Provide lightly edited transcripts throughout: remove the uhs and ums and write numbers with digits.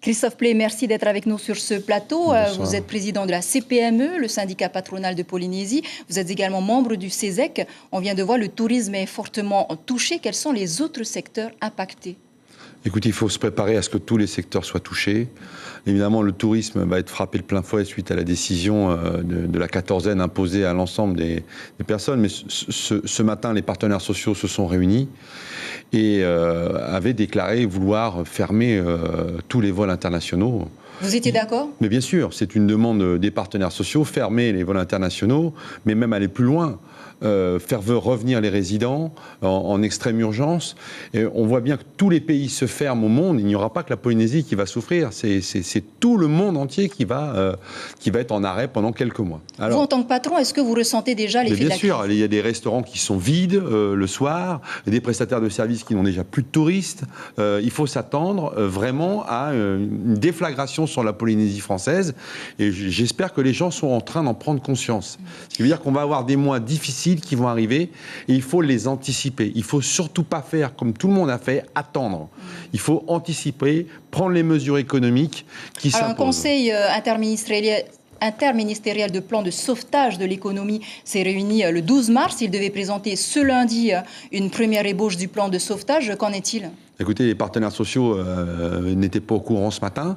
Christophe Pley, merci d'être avec nous sur ce plateau. Vous êtes président de la CPME, le syndicat patronal de Polynésie. Vous êtes également membre du CESEC. On vient de voir, le tourisme est fortement touché. Quels sont les autres secteurs impactés ? Écoutez, il faut se préparer à ce que tous les secteurs soient touchés. Évidemment, le tourisme va être frappé de plein fouet suite à la décision de la quatorzaine imposée à l'ensemble des personnes. Mais ce matin, les partenaires sociaux se sont réunis et avaient déclaré vouloir fermer tous les vols internationaux. Vous étiez d'accord ? Mais bien sûr, c'est une demande des partenaires sociaux, fermer les vols internationaux, mais même aller plus loin. Faire revenir les résidents en extrême urgence. Et on voit bien que tous les pays se ferment au monde. Il n'y aura pas que la Polynésie qui va souffrir. C'est tout le monde entier qui va être en arrêt pendant quelques mois. Alors, vous, en tant que patron, est-ce que vous ressentez déjà l'effet de la crise ? Bien sûr, il y a des restaurants qui sont vides le soir, des prestataires de services qui n'ont déjà plus de touristes. Il faut s'attendre vraiment à une déflagration sur la Polynésie française. Et j'espère que les gens sont en train d'en prendre conscience. Ce qui veut dire qu'on va avoir des mois difficiles qui vont arriver et il faut les anticiper. Il ne faut surtout pas faire comme tout le monde a fait, attendre. Il faut anticiper, prendre les mesures économiques qui s'imposent. Un conseil interministériel de plan de sauvetage de l'économie s'est réuni le 12 mars. Il devait présenter ce lundi une première ébauche du plan de sauvetage. Qu'en est-il ? Écoutez, les partenaires sociaux n'étaient pas au courant ce matin.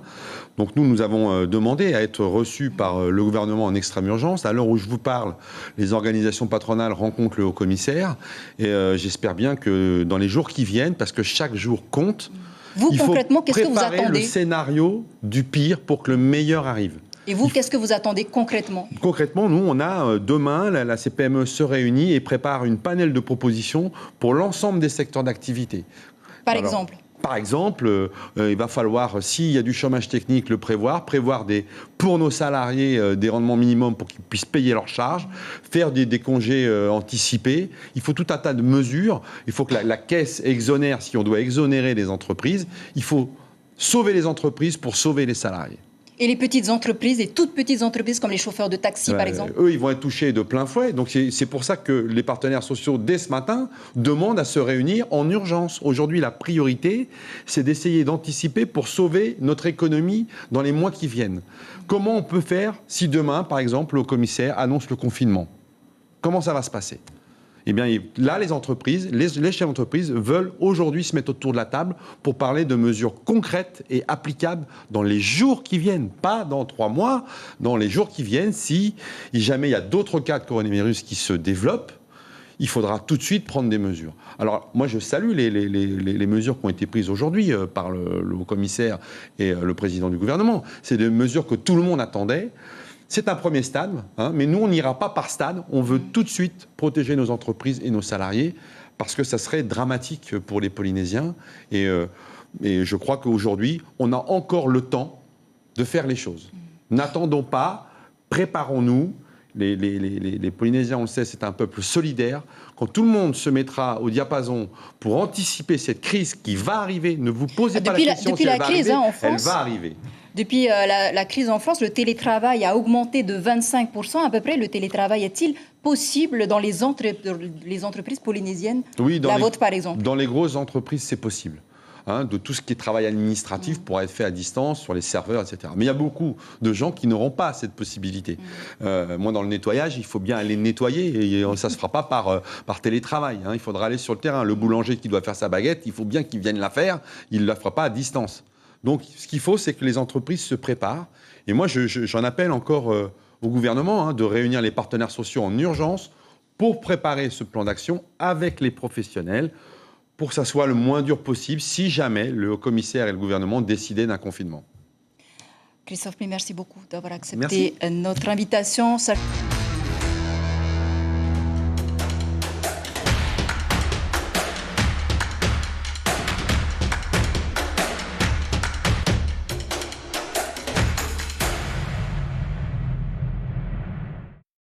Donc nous avons demandé à être reçus par le gouvernement en extrême urgence. À l'heure où je vous parle, les organisations patronales rencontrent le haut-commissaire. Et j'espère bien que dans les jours qui viennent, parce que chaque jour compte, il faut préparer le scénario du pire pour que le meilleur arrive. Et vous, qu'est-ce que vous attendez concrètement ? Concrètement, nous, on a demain, la CPME se réunit et prépare une panel de propositions pour l'ensemble des secteurs d'activité. Par exemple, il va falloir, s'il y a du chômage technique, le prévoir pour nos salariés des rendements minimums pour qu'ils puissent payer leurs charges, faire des congés anticipés. Il faut tout un tas de mesures. Il faut que la caisse exonère, si on doit exonérer les entreprises. Il faut sauver les entreprises pour sauver les salariés. Et les petites entreprises, les toutes petites entreprises comme les chauffeurs de taxi, par exemple ? Eux, ils vont être touchés de plein fouet. Donc c'est pour ça que les partenaires sociaux, dès ce matin, demandent à se réunir en urgence. Aujourd'hui, la priorité, c'est d'essayer d'anticiper pour sauver notre économie dans les mois qui viennent. Comment on peut faire si demain, par exemple, le commissaire annonce le confinement ? Comment ça va se passer ? Eh bien, là, les entreprises, les chefs d'entreprise veulent aujourd'hui se mettre autour de la table pour parler de mesures concrètes et applicables dans les jours qui viennent, pas dans 3 mois, dans les jours qui viennent. Si jamais il y a d'autres cas de coronavirus qui se développent, il faudra tout de suite prendre des mesures. Alors, moi, je salue les mesures qui ont été prises aujourd'hui par le haut-commissaire et le président du gouvernement. C'est des mesures que tout le monde attendait. C'est un premier stade, mais nous, on n'ira pas par stade. On veut tout de suite protéger nos entreprises et nos salariés parce que ça serait dramatique pour les Polynésiens. Et je crois qu'aujourd'hui, on a encore le temps de faire les choses. N'attendons pas, préparons-nous. Les Polynésiens, on le sait, c'est un peuple solidaire. Quand tout le monde se mettra au diapason pour anticiper cette crise qui va arriver, ne vous posez pas la question si elle va arriver, elle va arriver. Depuis la crise en France, le télétravail a augmenté de 25% à peu près. Le télétravail est-il possible dans les entreprises polynésiennes ? Oui, la vôtre par exemple. Dans les grosses entreprises, c'est possible. De tout ce qui est travail administratif pourra être fait à distance, sur les serveurs, etc. Mais il y a beaucoup de gens qui n'auront pas cette possibilité. Moi, dans le nettoyage, il faut bien aller nettoyer et ça ne se fera pas par télétravail. Il faudra aller sur le terrain. Le boulanger qui doit faire sa baguette, il faut bien qu'il vienne la faire. Il ne la fera pas à distance. Donc, ce qu'il faut, c'est que les entreprises se préparent. Et moi, j'en appelle encore au gouvernement de réunir les partenaires sociaux en urgence pour préparer ce plan d'action avec les professionnels pour que ça soit le moins dur possible si jamais le haut-commissaire et le gouvernement décidaient d'un confinement. Christophe Pley, merci beaucoup d'avoir accepté notre invitation.